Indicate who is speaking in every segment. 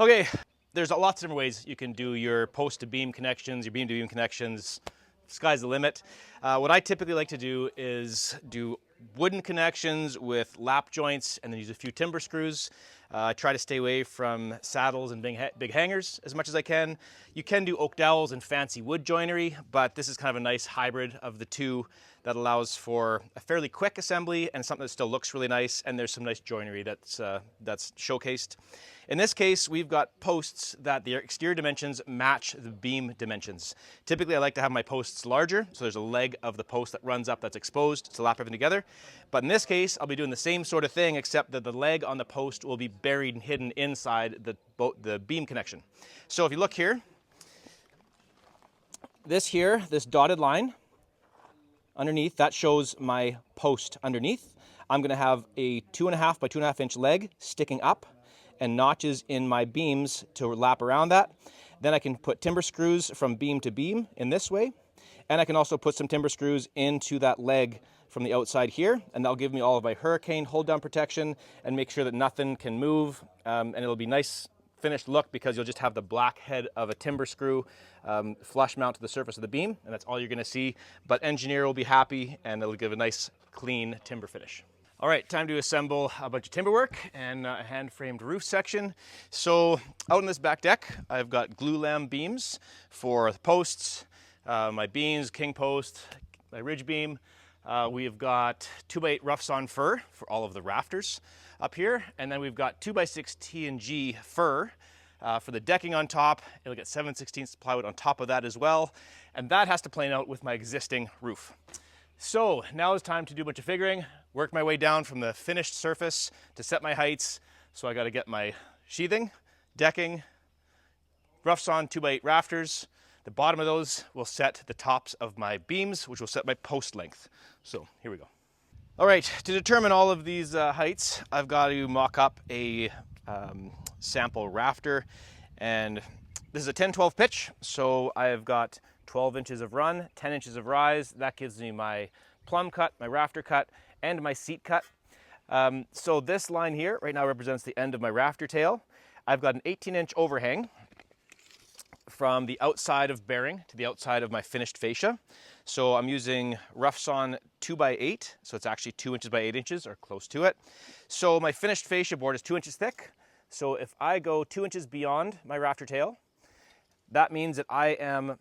Speaker 1: Okay, there's lots of different ways you can do your post to beam connections, your beam to beam connections. Sky's the limit. What I typically like to do is do wooden connections with lap joints and then use a few timber screws. I try to stay away from saddles and big hangers as much as I can. You can do oak dowels and fancy wood joinery, but this is kind of a nice hybrid of the two that allows for a fairly quick assembly and something that still looks really nice, and there's some nice joinery that's showcased. In this case, we've got posts that the exterior dimensions match the beam dimensions. Typically, I like to have my posts larger, so there's a leg of the post that runs up that's exposed to lap everything together. But in this case, I'll be doing the same sort of thing, except that the leg on the post will be buried and hidden inside the beam connection. So if you look here, this dotted line underneath, that shows my post underneath. I'm gonna have a 2.5 by 2.5 inch leg sticking up and notches in my beams to lap around that. Then I can put timber screws from beam to beam in this way. And I can also put some timber screws into that leg from the outside here, and that'll give me all of my hurricane hold down protection and make sure that nothing can move. And it'll be nice finished look because you'll just have the black head of a timber screw flush mount to the surface of the beam, and that's all you're gonna see. But engineer will be happy and it'll give a nice clean timber finish. All right, time to assemble a bunch of timber work and a hand-framed roof section. So out on this back deck, I've got glue lam beams for the posts, my beams, Kingpost, my ridge beam. We've got 2x8 rough sawn fir for all of the rafters up here. And then we've got 2x6 T&G fir for the decking on top. It'll get 7/16 plywood on top of that as well. And that has to plane out with my existing roof. So now it's time to do a bunch of figuring, work my way down from the finished surface to set my heights. So I got to get my sheathing, decking, rough sawn 2x8 rafters. The bottom of those will set the tops of my beams, which will set my post length. So here we go. All right, to determine all of these heights, I've got to mock up a sample rafter. And this is a 10-12 pitch. So I've got 12 inches of run, 10 inches of rise. That gives me my plumb cut, my rafter cut, and my seat cut. So this line here right now represents the end of my rafter tail. I've got an 18-inch overhang from the outside of bearing to the outside of my finished fascia. So I'm using rough sawn 2x8, so it's actually 2 inches by 8 inches or close to it. So my finished fascia board is 2 inches thick. So if I go 2 inches beyond my rafter tail, that means that I am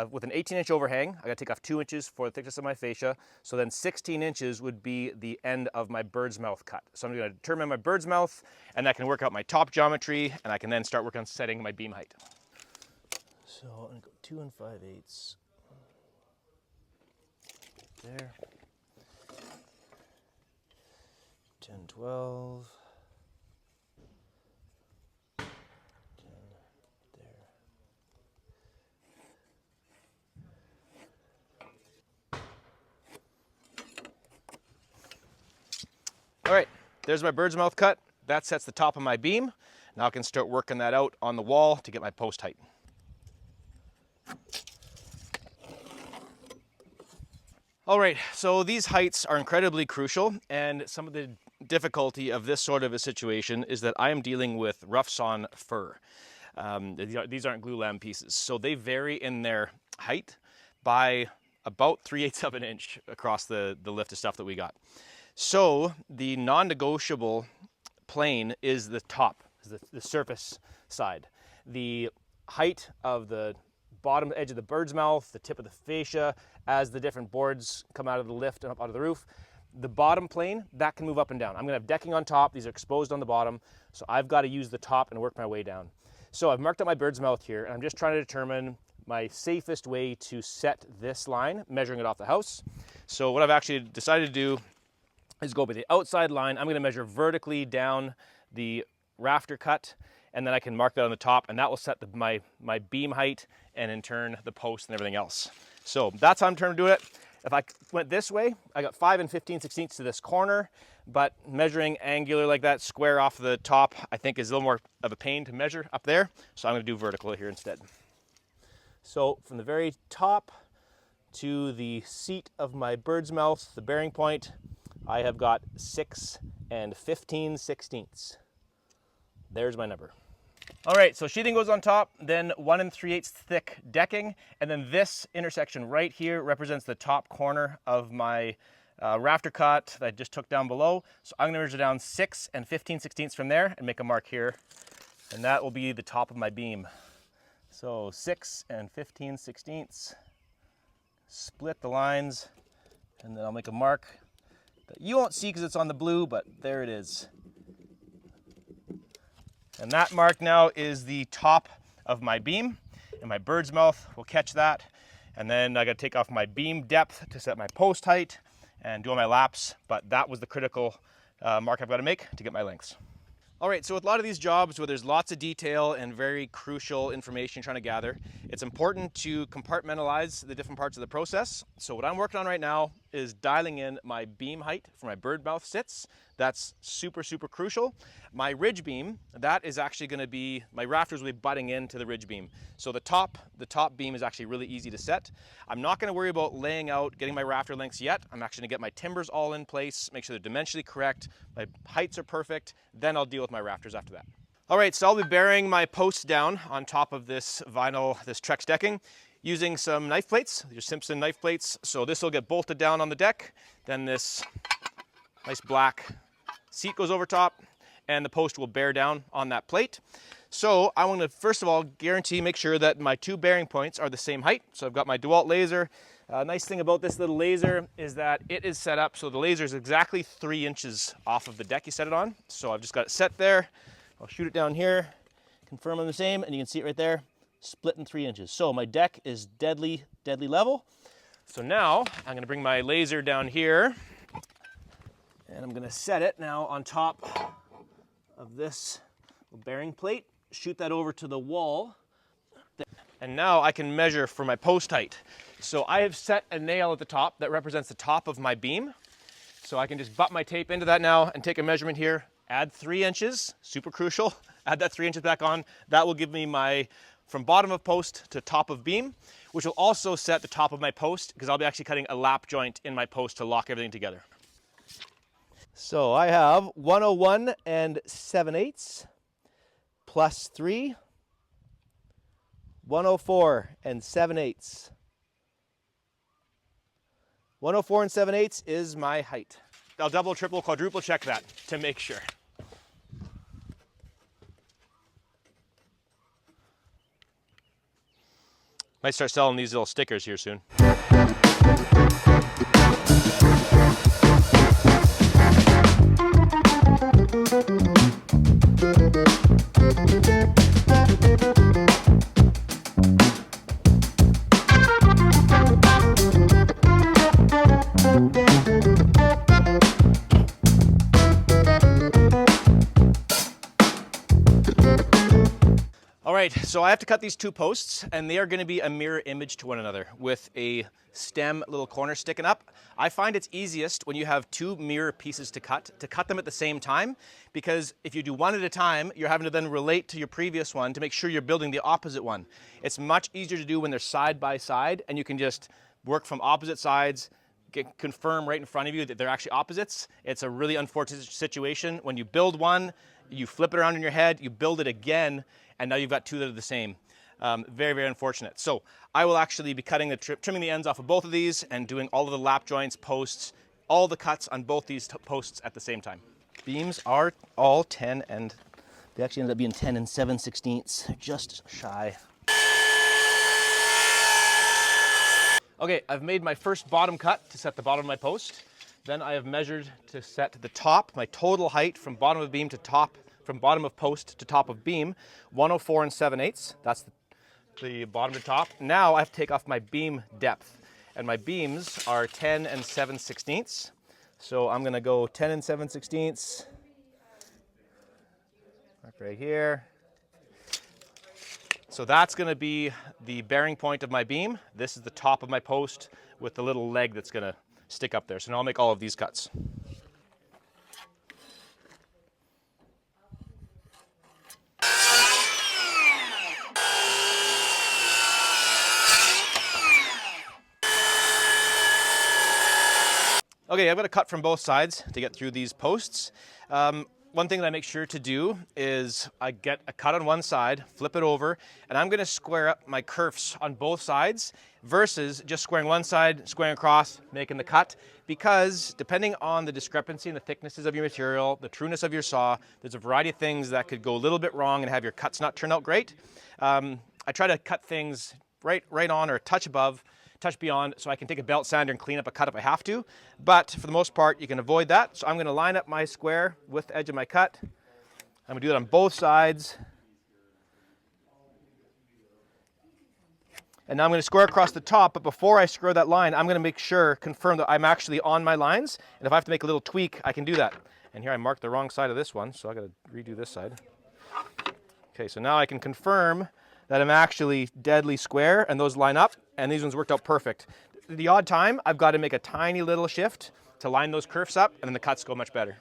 Speaker 1: with an 18-inch overhang. I got to take off 2 inches for the thickness of my fascia. So then 16 inches would be the end of my bird's mouth cut. So I'm going to determine my bird's mouth, and that can work out my top geometry, and I can then start working on setting my beam height. So I'm going to go 2 5/8 there. 10, 12. 10 there. All right, there's my bird's mouth cut. That sets the top of my beam. Now I can start working that out on the wall to get my post height. All right, so these heights are incredibly crucial, and some of the difficulty of this sort of a situation is that I am dealing with rough sawn fir. These aren't glue lam pieces, so they vary in their height by about 3/8 of an inch across the lift of stuff that we got. So the non-negotiable plane is the top, the surface side. The height of the bottom edge of the bird's mouth, the tip of the fascia, as the different boards come out of the lift and up out of the roof. The bottom plane, that can move up and down. I'm gonna have decking on top, these are exposed on the bottom, so I've got to use the top and work my way down. So I've marked up my bird's mouth here, and I'm just trying to determine my safest way to set this line, measuring it off the house. So what I've actually decided to do is go by the outside line. I'm gonna measure vertically down the rafter cut, and then I can mark that on the top, and that will set my beam height and in turn the post and everything else. So that's how I'm trying to do it. If I went this way, I got 5 15/16 to this corner, but measuring angular like that, square off the top, I think is a little more of a pain to measure up there. So I'm gonna do vertical here instead. So from the very top to the seat of my bird's mouth, the bearing point, I have got 6 15/16. There's my number. All right, so sheathing goes on top, then 1 3/8 thick decking, and then this intersection right here represents the top corner of my rafter cut that I just took down below. So I'm gonna measure down 6 15/16 from there and make a mark here, and that will be the top of my beam. So 6 15/16, split the lines, and then I'll make a mark that you won't see because it's on the blue, but there it is. And that mark now is the top of my beam, and my bird's mouth will catch that. And then I got to take off my beam depth to set my post height and do all my laps, but that was the critical mark I've got to make to get my lengths. All right, so with a lot of these jobs where there's lots of detail and very crucial information you're trying to gather, it's important to compartmentalize the different parts of the process. So what I'm working on right now is dialing in my beam height for my bird mouth sits. That's super, super crucial. My ridge beam, that is actually gonna be, my rafters will be butting into the ridge beam. So the top beam is actually really easy to set. I'm not gonna worry about laying out, getting my rafter lengths yet. I'm actually gonna get my timbers all in place, make sure they're dimensionally correct, my heights are perfect, then I'll deal with my rafters after that. All right, so I'll be burying my posts down on top of this vinyl, this Trex decking, using some knife plates, your Simpson knife plates. So this will get bolted down on the deck, then this nice black seat goes over top, and the post will bear down on that plate. So I want to first of all make sure that my two bearing points are the same height. So I've got my DeWalt laser. Nice thing about this little laser is that it is set up so the laser is exactly 3 inches off of the deck you set it on. So I've just got it set there. I'll shoot it down here, confirm I'm the same, and you can see it right there, split in 3 inches. So my deck is deadly, deadly level. So now I'm going to bring my laser down here, and I'm going to set it now on top of this bearing plate, shoot that over to the wall, and now I can measure for my post height. So I have set a nail at the top that represents the top of my beam. So I can just butt my tape into that now and take a measurement here, add 3 inches, super crucial, add that 3 inches back on. That will give me my, from bottom of post to top of beam, which will also set the top of my post because I'll be actually cutting a lap joint in my post to lock everything together. So I have 101 7/8 plus 3, 104 7/8. 104 7/8 is my height. I'll double, triple, quadruple check that to make sure. Might start selling these little stickers here soon. All right, so I have to cut these two posts, and they are going to be a mirror image to one another with a stem little corner sticking up. I find it's easiest when you have two mirror pieces to cut them at the same time, because if you do one at a time, you're having to then relate to your previous one to make sure you're building the opposite one. It's much easier to do when they're side by side, and you can just work from opposite sides, confirm right in front of you that they're actually opposites. It's a really unfortunate situation when you build one, you flip it around in your head, you build it again, and now you've got two that are the same. Very, very unfortunate. So I will actually be cutting trimming the ends off of both of these and doing all of the lap joints, posts, all the cuts on both these posts at the same time. Beams are all 10, and they actually ended up being 10 7/16, just shy. Okay, I've made my first bottom cut to set the bottom of my post. Then I have measured to set the top, my total height from bottom of beam to top, from bottom of post to top of beam, 104 7/8. That's the bottom to top. Now I have to take off my beam depth, and my beams are 10 7/16. So I'm gonna go 10 7/16, right here. So that's gonna be the bearing point of my beam. This is the top of my post with the little leg that's gonna stick up there. So now I'll make all of these cuts. Okay, I've got to cut from both sides to get through these posts. one thing that I make sure to do is I get a cut on one side, flip it over, and I'm gonna square up my kerfs on both sides versus just squaring one side, squaring across, making the cut. Because depending on the discrepancy and the thicknesses of your material, the trueness of your saw, there's a variety of things that could go a little bit wrong and have your cuts not turn out great. I try to cut things right on or a touch above, touch beyond, so I can take a belt sander and clean up a cut if I have to. But for the most part, you can avoid that. So I'm gonna line up my square with the edge of my cut. I'm gonna do that on both sides. And now I'm gonna square across the top, but before I square that line, I'm gonna confirm that I'm actually on my lines. And if I have to make a little tweak, I can do that. And here I marked the wrong side of this one, so I gotta redo this side. Okay, so now I can confirm that I'm actually deadly square and those line up, and these ones worked out perfect. The odd time, I've got to make a tiny little shift to line those kerfs up, and then the cuts go much better.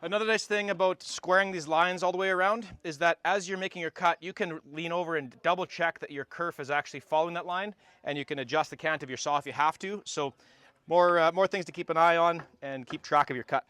Speaker 1: Another nice thing about squaring these lines all the way around is that as you're making your cut, you can lean over and double check that your kerf is actually following that line, and you can adjust the cant of your saw if you have to. So more things to keep an eye on and keep track of your cut.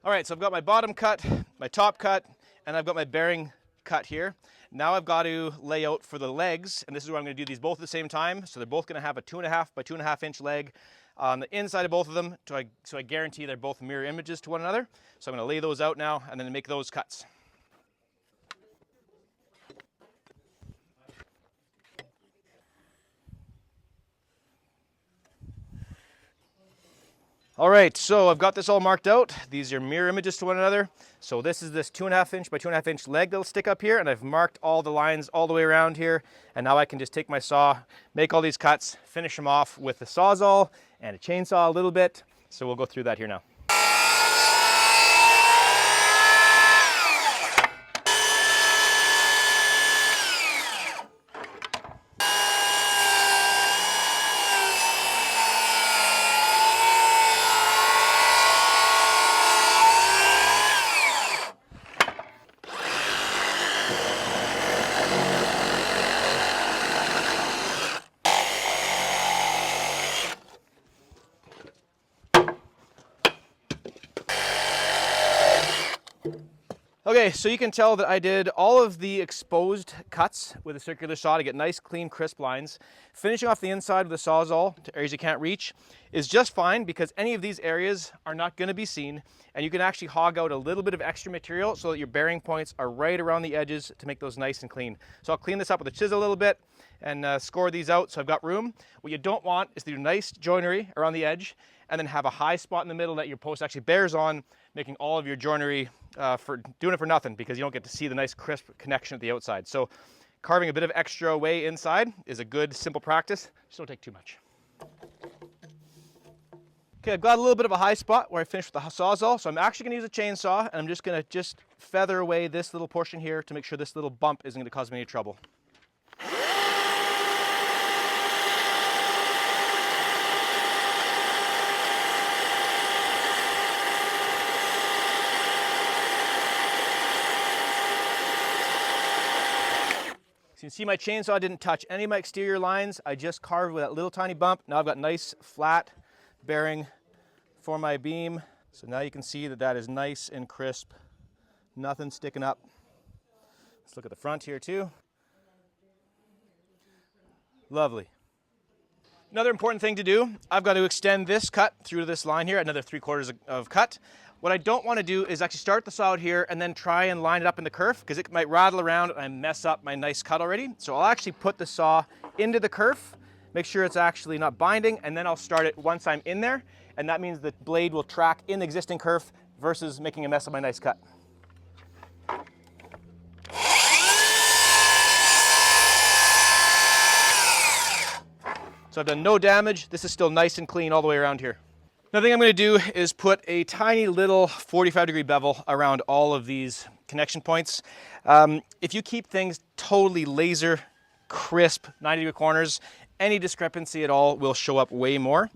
Speaker 1: All right, so I've got my bottom cut, my top cut, and I've got my bearing cut here. Now I've got to lay out for the legs, and this is where I'm going to do these both at the same time. So they're both going to have a 2.5 by 2.5 inch leg on the inside of both of them, so I guarantee they're both mirror images to one another. So I'm going to lay those out now and then make those cuts. All right, so I've got this all marked out. These are mirror images to one another. So this is this 2.5 inch by 2.5 inch leg that'll stick up here, and I've marked all the lines all the way around here. And now I can just take my saw, make all these cuts, finish them off with the Sawzall and a chainsaw a little bit. So we'll go through that here now. Okay, so you can tell that I did all of the exposed cuts with a circular saw to get nice, clean, crisp lines. Finishing off the inside with a Sawzall to areas you can't reach is just fine because any of these areas are not going to be seen, and you can actually hog out a little bit of extra material so that your bearing points are right around the edges to make those nice and clean. So I'll clean this up with a chisel a little bit and score these out so I've got room. What you don't want is to do nice joinery around the edge and then have a high spot in the middle that your post actually bears on, making all of your joinery for doing it for nothing because you don't get to see the nice crisp connection at the outside. So carving a bit of extra away inside is a good simple practice. Just don't take too much. Okay, I've got a little bit of a high spot where I finished with the Sawzall, so I'm actually going to use a chainsaw, and I'm just going to feather away this little portion here to make sure this little bump isn't going to cause me any trouble. So you can see my chainsaw didn't touch any of my exterior lines. I just carved with that little tiny bump. Now I've got nice flat bearing for my beam. So now you can see that that is nice and crisp. Nothing sticking up. Let's look at the front here too. Lovely. Another important thing to do, I've got to extend this cut through this line here, another 3/4 of cut. What I don't want to do is actually start the saw out here and then try and line it up in the kerf because it might rattle around and mess up my nice cut already. So I'll actually put the saw into the kerf, make sure it's actually not binding, and then I'll start it once I'm in there. And that means the blade will track in the existing kerf versus making a mess of my nice cut. So I've done no damage. This is still nice and clean all the way around here. Another thing I'm going to do is put a tiny little 45-degree bevel around all of these connection points. If you keep things totally laser crisp, 90-degree corners, any discrepancy at all will show up way more.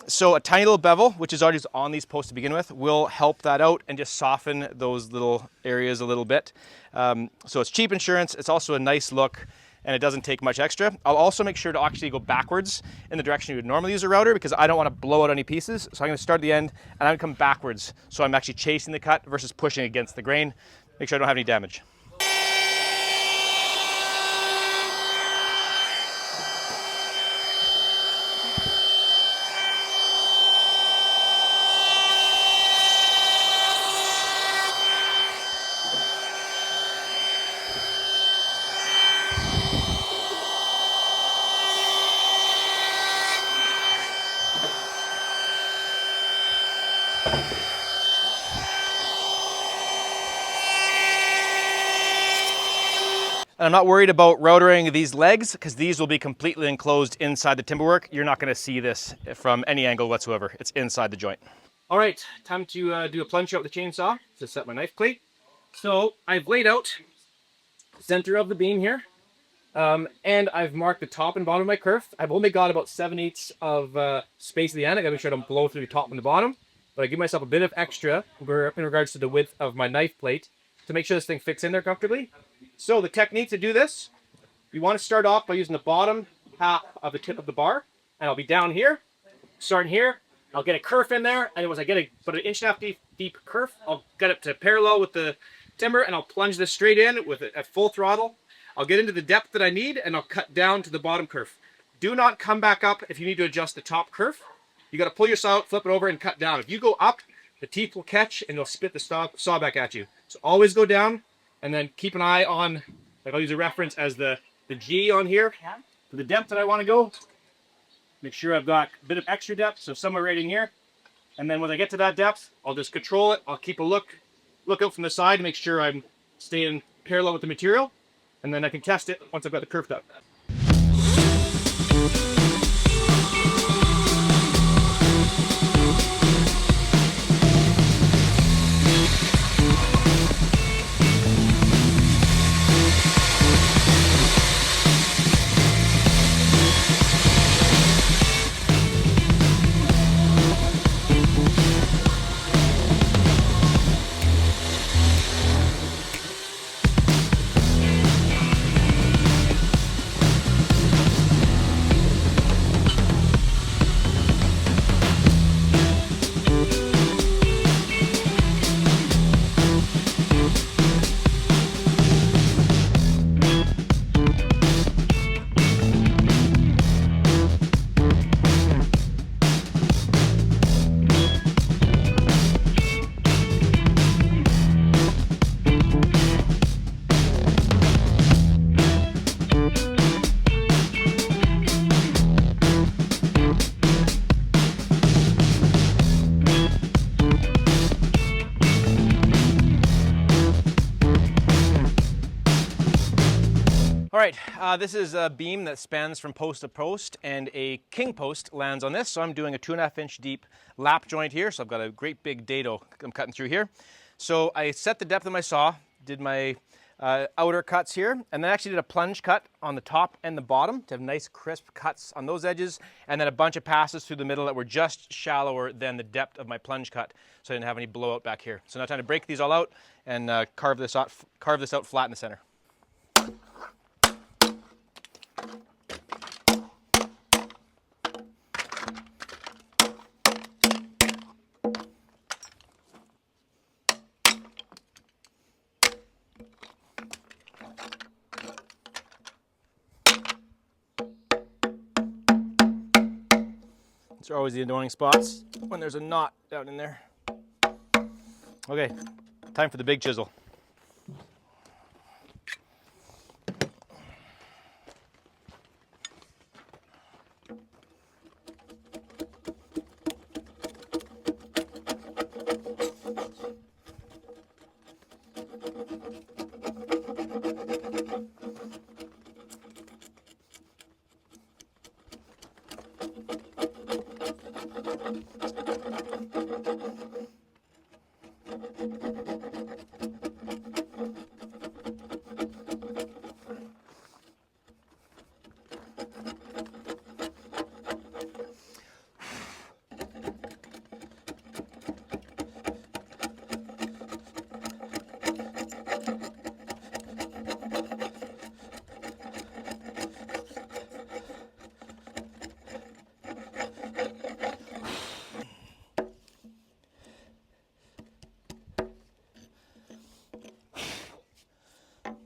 Speaker 1: So a tiny little bevel, which is already on these posts to begin with, will help that out and just soften those little areas a little bit. So it's cheap insurance. It's also a nice look, and it doesn't take much extra. I'll also make sure to actually go backwards in the direction you would normally use a router, because I don't want to blow out any pieces. So I'm going to start at the end and I'm going to come backwards. So I'm actually chasing the cut versus pushing against the grain. Make sure I don't have any damage. And I'm not worried about routering these legs, because these will be completely enclosed inside the timberwork. You're not going to see this from any angle whatsoever. It's inside the joint. All right, time to do a plunge out with the chainsaw to set my knife plate. So I've laid out the center of the beam here, and I've marked the top and bottom of my kerf. I've only got about 7/8 of space at the end. I got to make sure I don't blow through the top and the bottom, but I give myself a bit of extra in regards to the width of my knife plate to make sure this thing fits in there comfortably. So the technique to do this, you want to start off by using the bottom half of the tip of the bar, and I'll be down here, starting here. I'll get a kerf in there, and once I get about 1.5 inch deep kerf, I'll get it to parallel with the timber, and I'll plunge this straight in with it at full throttle. I'll get into the depth that I need, and I'll cut down to the bottom kerf. Do not come back up if you need to adjust the top kerf. You got to pull your saw out, flip it over, and cut down. If you go up, the teeth will catch, and they'll spit the saw back at you. So always go down. And then keep an eye on, like I'll use a reference as the G on here for the depth that I want to go. Make sure I've got a bit of extra depth, so somewhere right in here. And then when I get to that depth, I'll just control it. I'll keep a look out from the side to make sure I'm staying parallel with the material. And then I can test it once I've got the kerf up. All right, this is a beam that spans from post to post, and a Kingpost lands on this. So I'm doing a 2.5 inch deep lap joint here. So I've got a great big dado I'm cutting through here. So I set the depth of my saw, did my outer cuts here, and then actually did a plunge cut on the top and the bottom to have nice crisp cuts on those edges, and then a bunch of passes through the middle that were just shallower than the depth of my plunge cut, so I didn't have any blowout back here. So now time to break these all out and carve this out flat in the center. These are always the annoying spots when there's a knot down in there. Okay, time for the big chisel.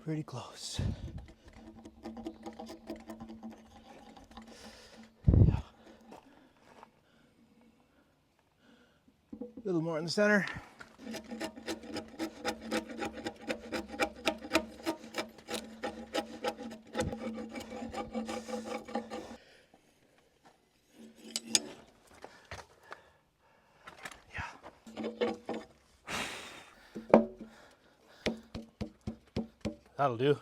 Speaker 1: Pretty close. Yeah. A little more in the center. That'll do.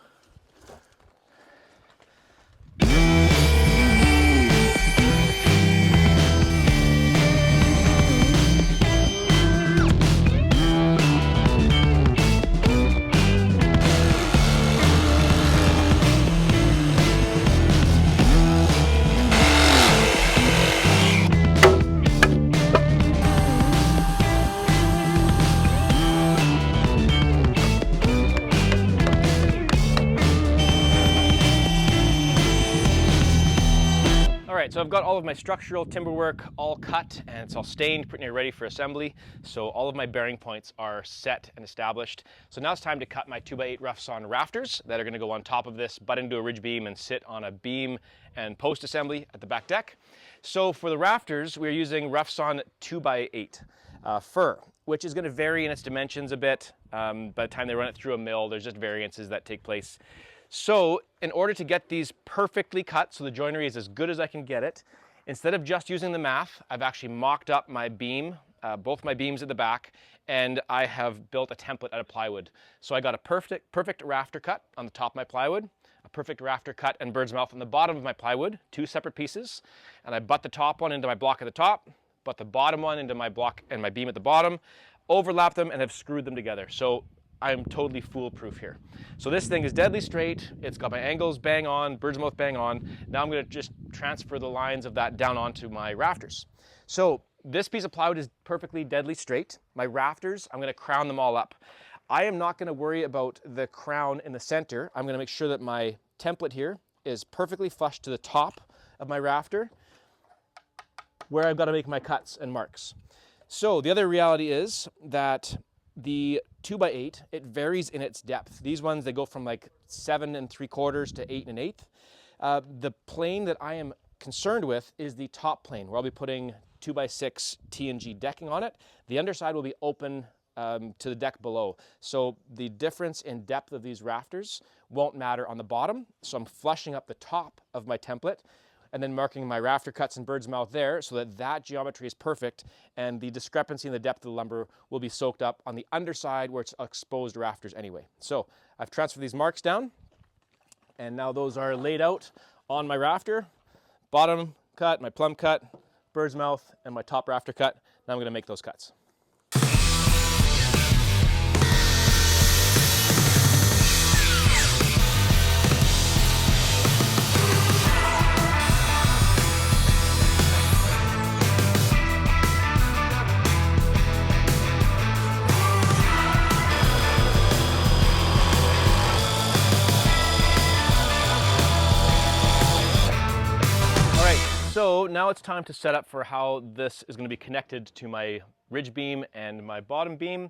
Speaker 1: Alright, so I've got all of my structural timber work all cut and it's all stained, pretty near ready for assembly. So all of my bearing points are set and established. So now it's time to cut my 2x8 rough sawn rafters that are going to go on top of this, butt into a ridge beam and sit on a beam and post assembly at the back deck. So for the rafters, we're using rough sawn 2x8 fir, which is going to vary in its dimensions a bit. By the time they run it through a mill, there's just variances that take place. So in order to get these perfectly cut, so the joinery is as good as I can get it, instead of just using the math, I've actually mocked up my beam, both my beams at the back, and I have built a template out of plywood. So I got a perfect rafter cut on the top of my plywood, a perfect rafter cut and bird's mouth on the bottom of my plywood, 2 separate pieces, and I butt the top one into my block at the top, butt the bottom one into my block and my beam at the bottom, overlap them and have screwed them together. So I'm totally foolproof here. So this thing is deadly straight. It's got my angles bang on, bird's mouth bang on. Now I'm going to just transfer the lines of that down onto my rafters. So this piece of plywood is perfectly deadly straight. My rafters, I'm going to crown them all up. I am not going to worry about the crown in the center. I'm going to make sure that my template here is perfectly flush to the top of my rafter where I've got to make my cuts and marks. So the other reality is that the 2x8, it varies in its depth. These ones, they go from like 7 3/4 to 8 1/8. The plane that I am concerned with is the top plane, where I'll be putting 2x6 T&G decking on it. The underside will be open to the deck below. So the difference in depth of these rafters won't matter on the bottom. So I'm flushing up the top of my template and then marking my rafter cuts and bird's mouth there so that that geometry is perfect, and the discrepancy in the depth of the lumber will be soaked up on the underside where it's exposed rafters anyway. So I've transferred these marks down, and now those are laid out on my rafter. Bottom cut, my plumb cut, bird's mouth, and my top rafter cut. Now I'm going to make those cuts. So now it's time to set up for how this is going to be connected to my ridge beam and my bottom beam.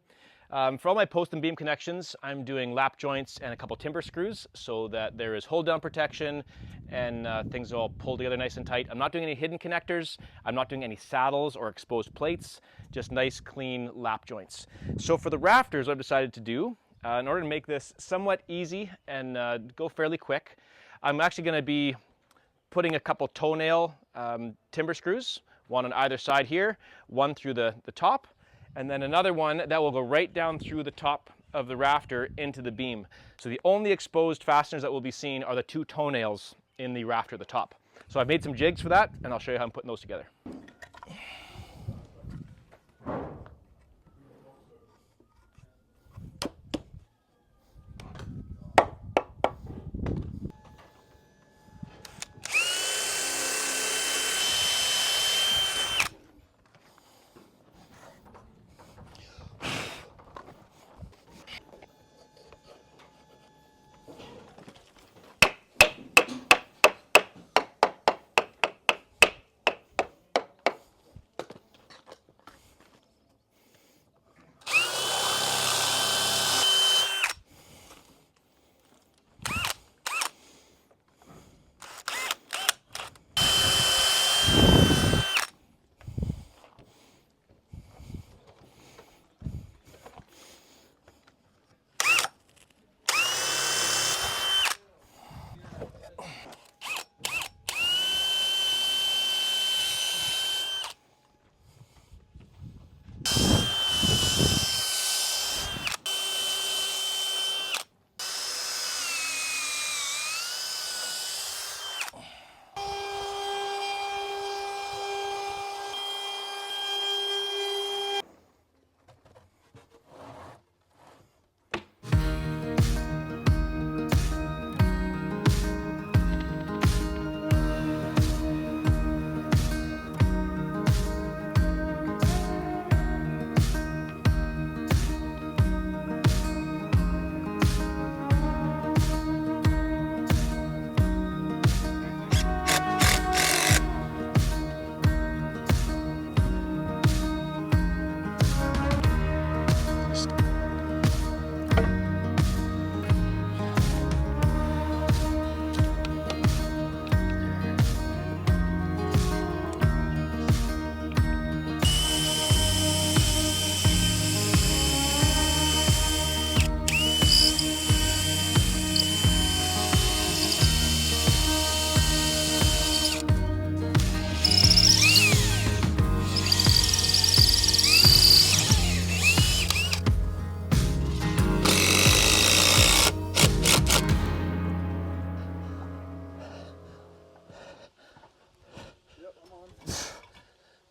Speaker 1: For all my post and beam connections, I'm doing lap joints and a couple timber screws so that there is hold down protection and things all pulled together nice and tight. I'm not doing any hidden connectors. I'm not doing any saddles or exposed plates, just nice clean lap joints. So for the rafters, what I've decided to do, in order to make this somewhat easy and go fairly quick, I'm actually going to be putting a couple toenail timber screws, one on either side here, one through the top, and then another one that will go right down through the top of the rafter into the beam. So the only exposed fasteners that will be seen are the 2 toenails in the rafter at the top. So I've made some jigs for that, and I'll show you how I'm putting those together.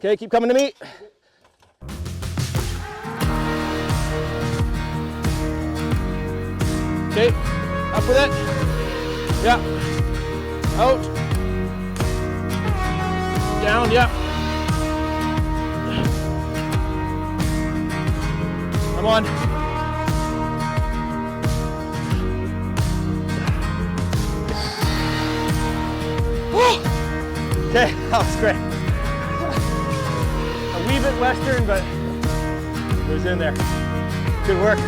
Speaker 1: Okay, keep coming to me. Okay, up with it. Yeah. Out. Down, yeah. Come on. Okay, that was great. A wee bit western, but it was in there. Good work.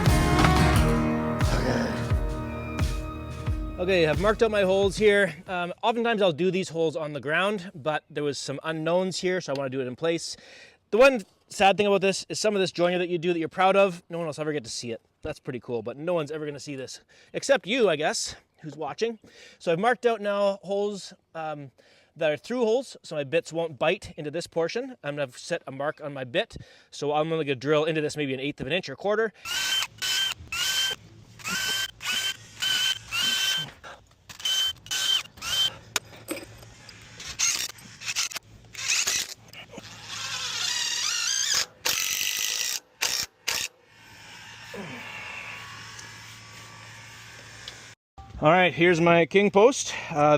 Speaker 1: Okay, I've marked out my holes here. Oftentimes I'll do these holes on the ground, but there was some unknowns here, so I want to do it in place. The one sad thing about this is some of this joinery that you do that you're proud of, no one else ever get to see it. That's pretty cool, but no one's ever going to see this, except you, I guess, who's watching. So I've marked out now holes that are through holes, so my bits won't bite into this portion. I'm going to set a mark on my bit, so I'm only going to drill into this maybe 1/8 of an inch or 1/4. All right, here's my Kingpost.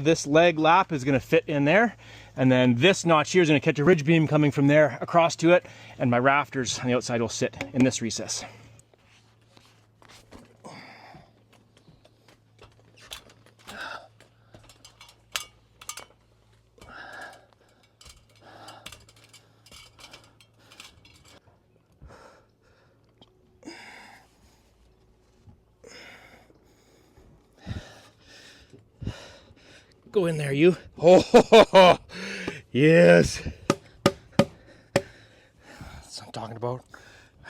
Speaker 1: This leg lap is gonna fit in there. And then this notch here is gonna catch a ridge beam coming from there across to it. And my rafters on the outside will sit in this recess. Go in there, you. Oh, yes. That's what I'm talking about.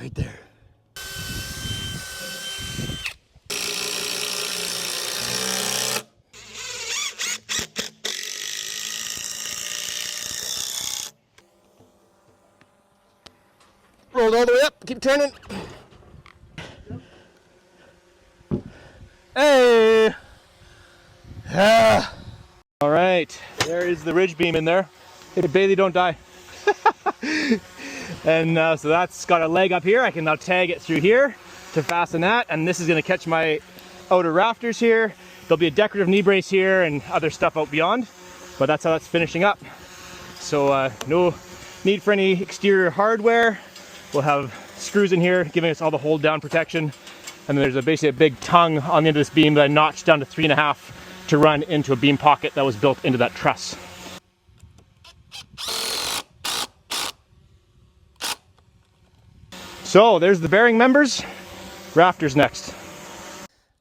Speaker 1: Right there. Rolled all the way up. Keep turning. Hey. Ah. All right, there is the ridge beam in there. Hey, Bailey, don't die. And so that's got a leg up here. I can now tag it through here to fasten that. And this is gonna catch my outer rafters here. There'll be a decorative knee brace here and other stuff out beyond, but that's how that's finishing up. So no need for any exterior hardware. We'll have screws in here giving us all the hold down protection. And then there's basically a big tongue on the end of this beam that I notched down to 3.5 to run into a beam pocket that was built into that truss. So there's the bearing members. Rafters next.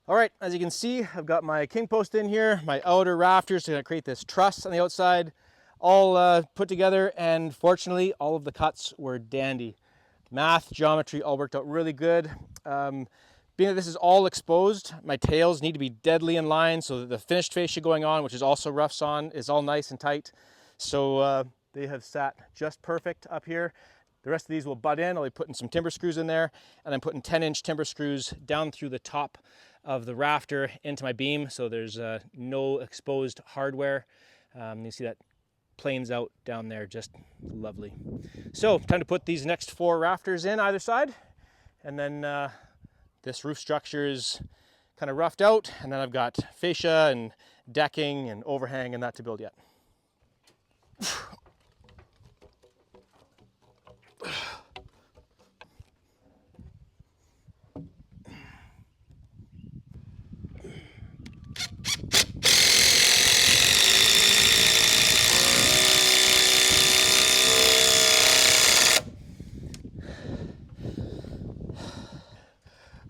Speaker 1: All right, as you can see, I've got my Kingpost in here, my outer rafters to create this truss on the outside, all put together, and fortunately, all of the cuts were dandy. Math, geometry, all worked out really good. Being that this is all exposed, my tails need to be deadly in line so that the finished fascia going on, which is also rough sawn, is all nice and tight. So they have sat just perfect up here. The rest of these will butt in. I'll be putting some timber screws in there, and I'm putting 10-inch timber screws down through the top of the rafter into my beam, so there's no exposed hardware. You see that planes out down there, just lovely. So time to put these next 4 rafters in either side, and then this roof structure is kind of roughed out, and then I've got fascia and decking and overhang and that to build yet.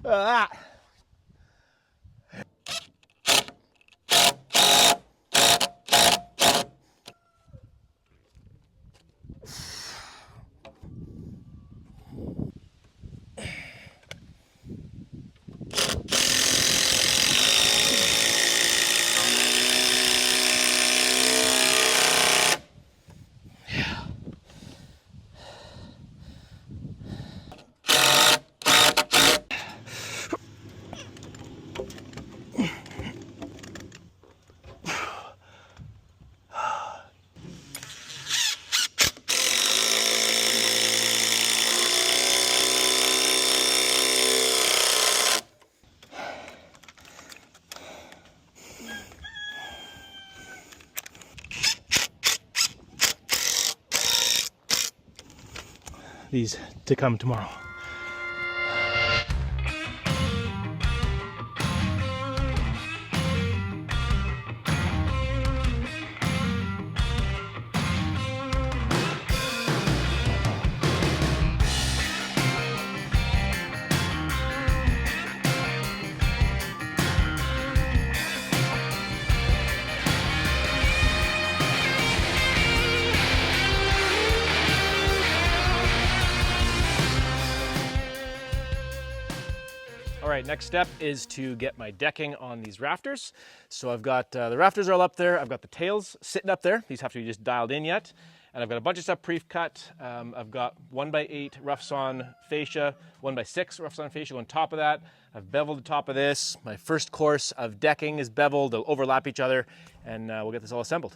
Speaker 1: Ah.
Speaker 2: these to come tomorrow.
Speaker 1: All right, next step is to get my decking on these rafters. So I've got the rafters are all up there. I've got the tails sitting up there. These have to be just dialed in yet. And I've got a bunch of stuff pre-cut. I've got 1x8 rough sawn fascia, 1x6 rough sawn fascia on top of that. I've beveled the top of this. My first course of decking is beveled. They'll overlap each other, and we'll get this all assembled.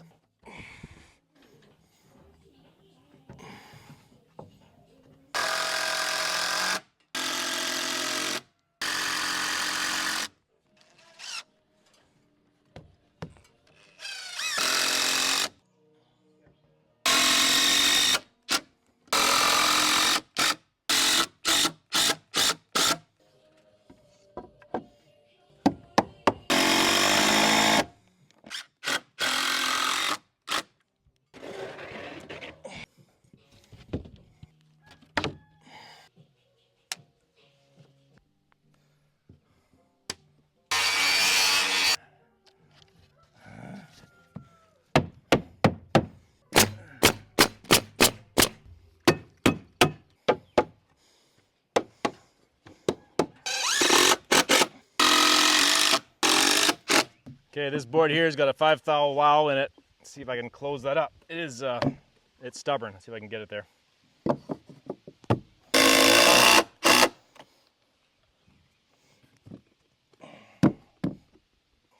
Speaker 1: Okay, this board here has got a 5 thou wow in it. Let's see if I can close that up. It is, it's stubborn. Let's see if I can get it there.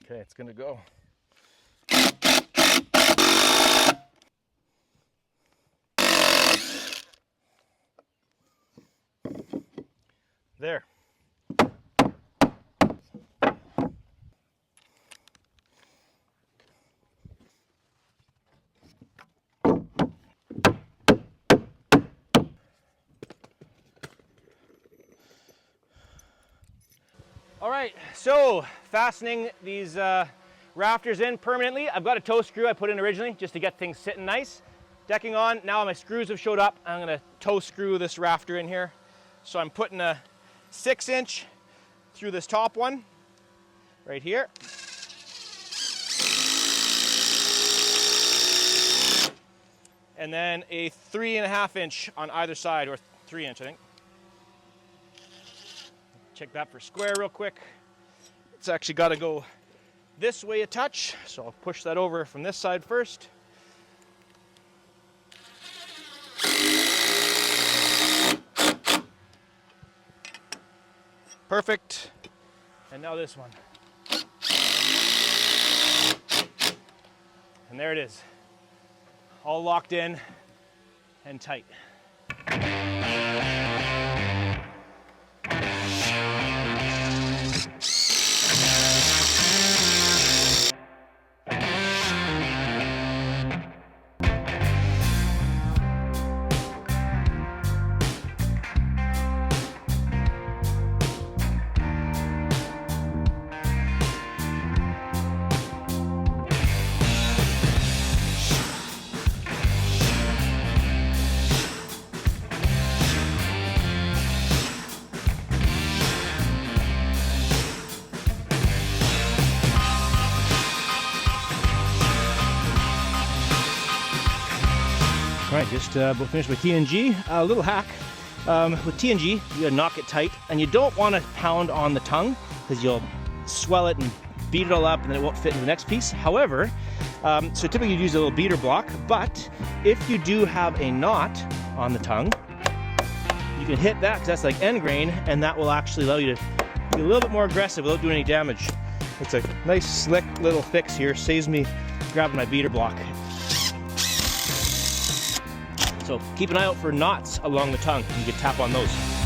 Speaker 1: Okay, it's gonna go. There. All right, so fastening these rafters in permanently. I've got a toe screw I put in originally just to get things sitting nice. Decking on, now my screws have showed up. I'm gonna toe screw this rafter in here. So I'm putting a 6-inch through this top one, right here. And then a 3.5-inch on either side, or 3-inch I think. Check that for square real quick. It's actually got to go this way a touch, so I'll push that over from this side first. Perfect. And now this one. And there it is. All locked in and tight. All right, just about finished with TNG. A little hack, with TNG, you gotta knock it tight, and you don't wanna pound on the tongue because you'll swell it and beat it all up and then it won't fit in the next piece. However, so typically you use a little beater block, but if you do have a knot on the tongue, you can hit that because that's like end grain, and that will actually allow you to be a little bit more aggressive without doing any damage. It's a nice slick little fix here, saves me grabbing my beater block. So keep an eye out for knots along the tongue. You can tap on those.